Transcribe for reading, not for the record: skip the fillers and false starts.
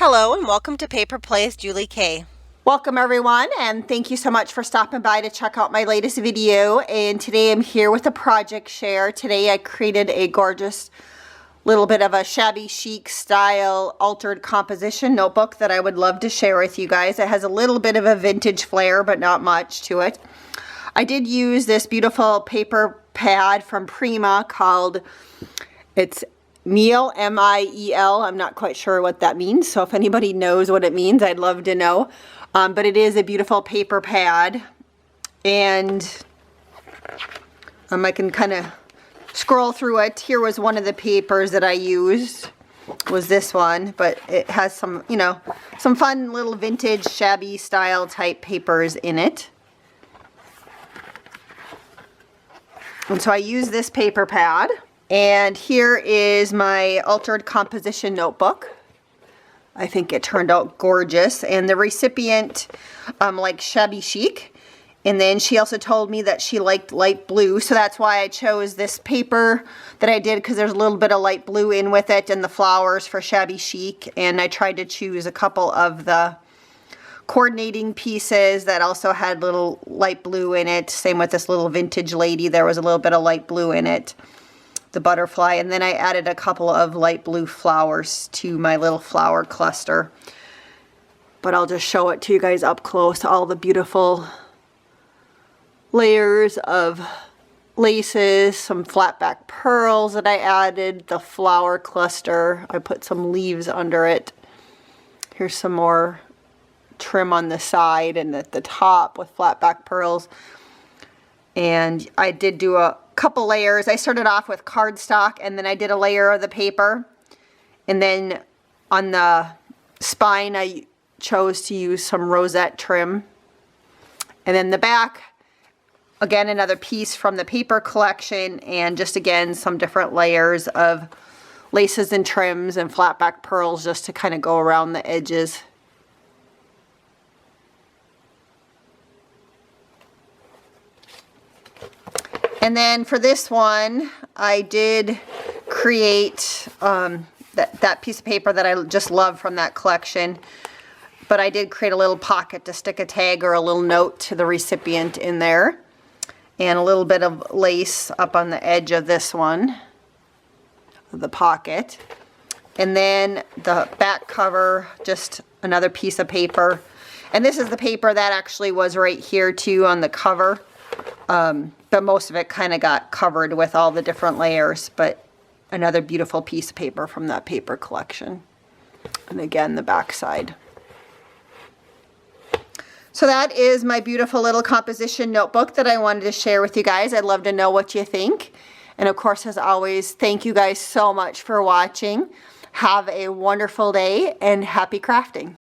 Hello and welcome to Paper Plays Julie K. Welcome everyone, and thank you so much for stopping by to check out my latest video. And today I'm here with a project share. Today I created a gorgeous little bit of a shabby chic style altered composition notebook that I would love to share with you guys. It has a little bit of a vintage flair but not much to it. I did use this beautiful paper pad from Prima called, it's Miel, M-I-E-L. I'm not quite sure what that means, so if anybody knows what it means, I'd love to know. But it is a beautiful paper pad, and I can kind of scroll through it. Here was one of the papers that I used, was this one, but it has some, you know, some fun little vintage shabby style type papers in it. And so I use this paper pad. And here is my altered composition notebook. I think it turned out gorgeous. And the recipient liked shabby chic. And then she also told me that she liked light blue. So that's why I chose this paper that I did, because there's a little bit of light blue in with it and the flowers for shabby chic. And I tried to choose a couple of the coordinating pieces that also had little light blue in it. Same with this little vintage lady. There was a little bit of light blue in it. The butterfly, and then I added a couple of light blue flowers to my little flower cluster. But I'll just show it to you guys up close, all the beautiful layers of laces, some flat back pearls that I added, the flower cluster. I put some leaves under it. Here's some more trim on the side and at the top with flat back pearls. And I did do a couple layers. I started off with cardstock, and then I did a layer of the paper, and then on the spine I chose to use some rosette trim, and then the back, again, another piece from the paper collection, and just again some different layers of laces and trims and flat back pearls just to kind of go around the edges. And then for this one, I did create that piece of paper that I just love from that collection. But I did create a little pocket to stick a tag or a little note to the recipient in there. And a little bit of lace up on the edge of this one, the pocket. And then the back cover, just another piece of paper. And this is the paper that actually was right here too on the cover. But most of it kind of got covered with all the different layers, but another beautiful piece of paper from that paper collection. And again, the back side. So that is my beautiful little composition notebook that I wanted to share with you guys. I'd love to know what you think. And of course, as always, thank you guys so much for watching. Have a wonderful day and happy crafting.